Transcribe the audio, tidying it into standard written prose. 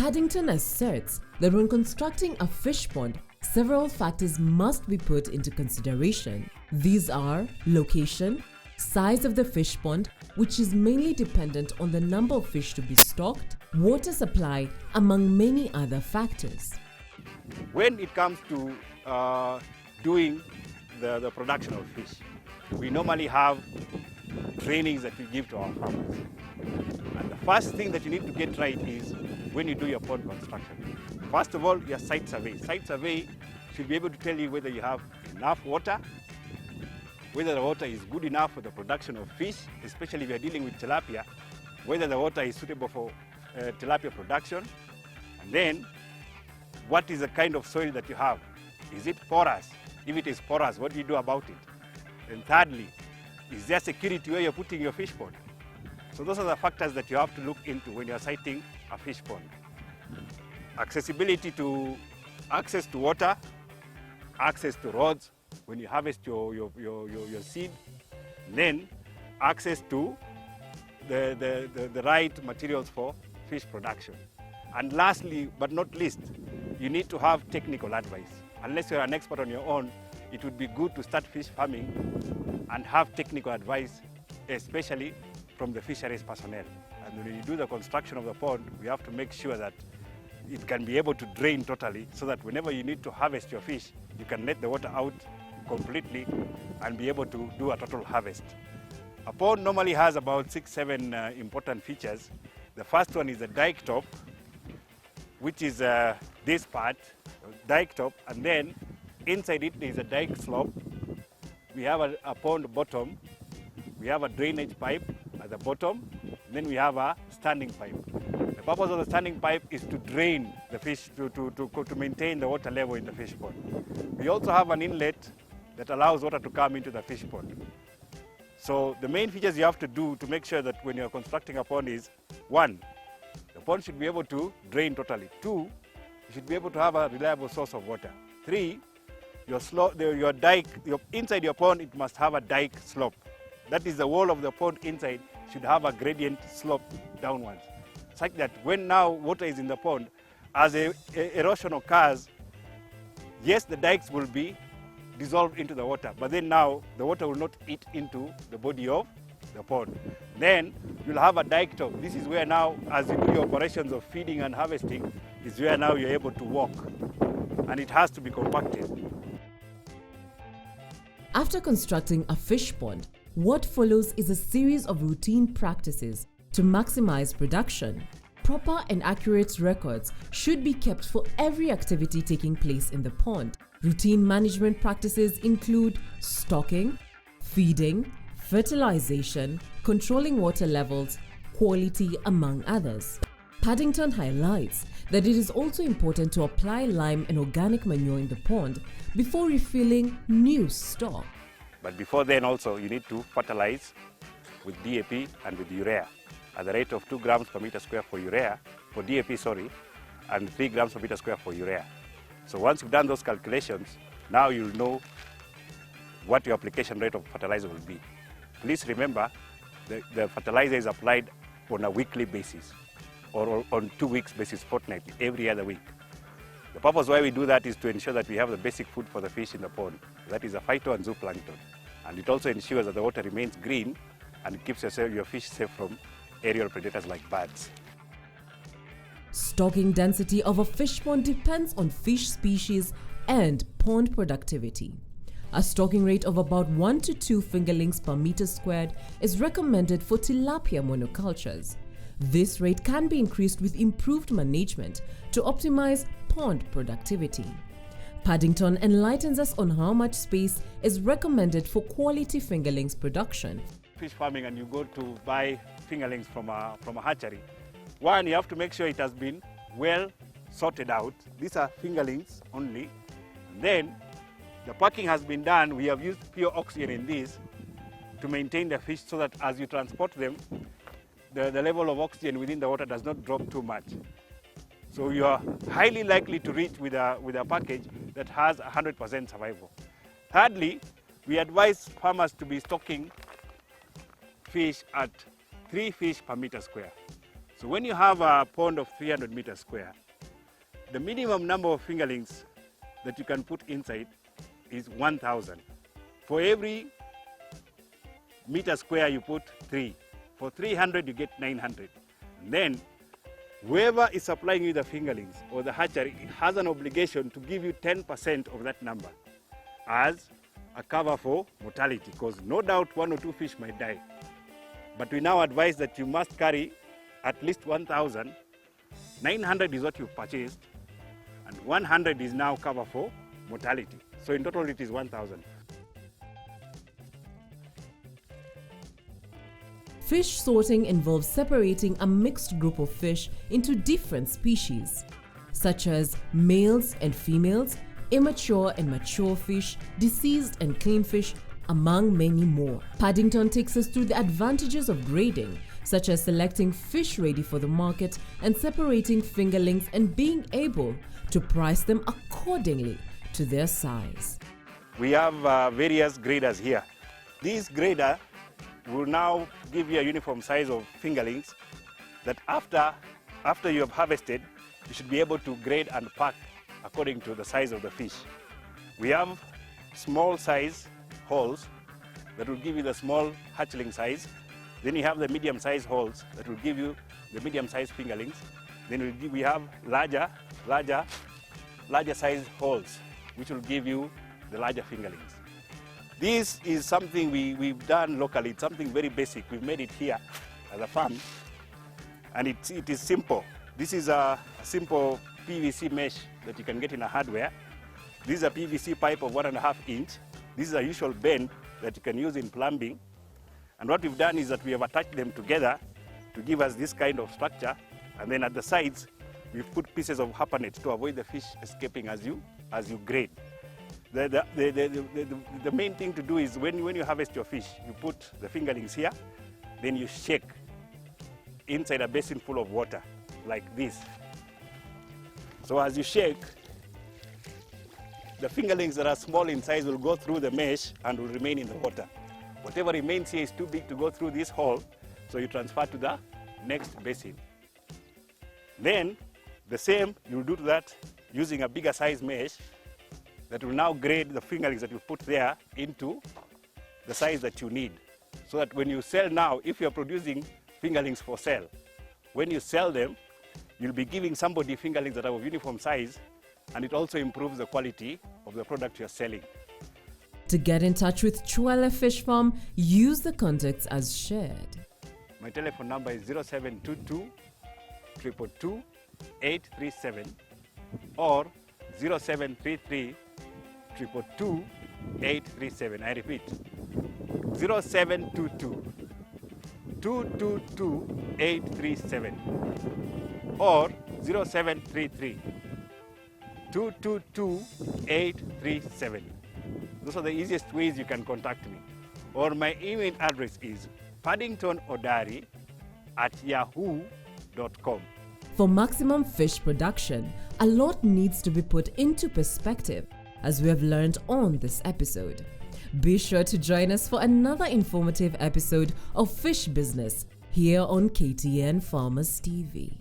Paddington asserts that when constructing a fish pond, several factors must be put into consideration. These are location, size of the fish pond, which is mainly dependent on the number of fish to be stocked, water supply, among many other factors. When it comes to doing the production of fish, we normally have trainings that we give to our farmers. And the first thing that you need to get right is when you do your pond construction. First of all, your site survey. Site survey should be able to tell you whether you have enough water, whether the water is good enough for the production of fish, especially if you're dealing with tilapia, whether the water is suitable for tilapia production, and then what is the kind of soil that you have. Is it porous? If it is porous, what do you do about it? And thirdly, is there security where you're putting your fish pond? So those are the factors that you have to look into when you're siting a fish pond. Accessibility to access to water, access to roads when you harvest your seed, then access to the right materials for fish production. And lastly, but not least, you need to have technical advice. Unless you're an expert on your own, it would be good to start fish farming and have technical advice, especially from the fisheries personnel. And when you do the construction of the pond, we have to make sure that it can be able to drain totally, so that whenever you need to harvest your fish, you can let the water out completely and be able to do a total harvest. A pond normally has about 6-7 important features. The first one is the dike top, which is this part, dike top, and then inside it there is a dike slope. We have a pond bottom, we have a drainage pipe at the bottom, then we have a standing pipe. The purpose of the standing pipe is to drain the fish, to maintain the water level in the fish pond. We also have an inlet that allows water to come into the fish pond. So the main features you have to do to make sure that when you're constructing a pond is, 1, the pond should be able to drain totally. 2, you should be able to have a reliable source of water. 3, your dike, inside your pond, it must have a dike slope. That is, the wall of the pond inside should have a gradient slope downwards, such that when now water is in the pond, as erosion occurs, yes, the dikes will be dissolved into the water, but then now the water will not eat into the body of the pond. Then you'll have a dike top. This is where now, as you do your operations of feeding and harvesting, is where now you're able to walk, and it has to be compacted. After constructing a fish pond, what follows is a series of routine practices to maximize production. Proper and accurate records should be kept for every activity taking place in the pond. Routine management practices include stocking, feeding, fertilization, controlling water levels, quality, among others. Paddington highlights that it is also important to apply lime and organic manure in the pond before refilling new stock. But before then also, you need to fertilize with DAP and with urea at the rate of 2 grams per meter square for urea, for DAP, sorry, and 3 grams per meter square for urea. So once you've done those calculations, now you'll know what your application rate of fertilizer will be. Please remember, the fertilizer is applied on a weekly basis or on 2 weeks basis, fortnightly, every other week. The purpose why we do that is to ensure that we have the basic food for the fish in the pond. That is a phyto and zooplankton. And it also ensures that the water remains green and it keeps your fish safe from aerial predators like birds. Stocking density of a fish pond depends on fish species and pond productivity. A stocking rate of about 1 to 2 fingerlings per meter squared is recommended for tilapia monocultures. This rate can be increased with improved management to optimize pond productivity. Paddington enlightens us on how much space is recommended for quality fingerlings production. Fish farming, and you go to buy fingerlings from a hatchery. One, you have to make sure it has been well sorted out. These are fingerlings only. And then the packing has been done. We have used pure oxygen in this to maintain the fish so that as you transport them, the level of oxygen within the water does not drop too much. So you are highly likely to reach with a package that has 100% survival. Thirdly, we advise farmers to be stocking fish at 3 fish per meter square. So when you have a pond of 300 meters square, the minimum number of fingerlings that you can put inside is 1,000. For every meter square you put 3. For 300 you get 900. And then whoever is supplying you the fingerlings or the hatchery has an obligation to give you 10% of that number as a cover for mortality, because no doubt 1 or 2 fish might die. But we now advise that you must carry at least 1,000. 900 is what you purchased, and 100 is now cover for mortality. So in total it is 1,000. Fish sorting involves separating a mixed group of fish into different species, such as males and females, immature and mature fish, deceased and clean fish, among many more. Paddington takes us through the advantages of grading, such as selecting fish ready for the market and separating fingerlings and being able to price them accordingly to their size. We have various graders here. This grader will now give you a uniform size of fingerlings that after you have harvested, you should be able to grade and pack according to the size of the fish. We have small size holes that will give you the small hatchling size. Then you have the medium size holes that will give you the medium size fingerlings. Then we have larger size holes which will give you the larger fingerlings. This is something we've done locally. It's something very basic. We've made it here as a farm, and it is simple. This is a simple PVC mesh that you can get in a hardware. This is a PVC pipe of 1.5 inch. This is a usual bend that you can use in plumbing. And what we've done is that we have attached them together to give us this kind of structure. And then at the sides, we've put pieces of harpnet to avoid the fish escaping as you grade. The main thing to do is when you harvest your fish, you put the fingerlings here, then you shake inside a basin full of water, like this. So as you shake, the fingerlings that are small in size will go through the mesh and will remain in the water. Whatever remains here is too big to go through this hole, so you transfer to the next basin. Then the same you'll do to that using a bigger size mesh that will now grade the fingerlings that you put there into the size that you need. So that when you sell now, if you're producing fingerlings for sale, when you sell them, you'll be giving somebody fingerlings that are of uniform size, and it also improves the quality of the product you're selling. To get in touch with Chwele Fish Farm, use the contacts as shared. My telephone number is 0722 222 837 or 0733 222 837. I repeat, 0722 222 837 or 0733 222 837. Those are the easiest ways you can contact me. Or my email address is paddingtonodari@yahoo.com. For maximum fish production, a lot needs to be put into perspective, as we have learned on this episode. Be sure to join us for another informative episode of Fish Business here on KTN Farmers TV.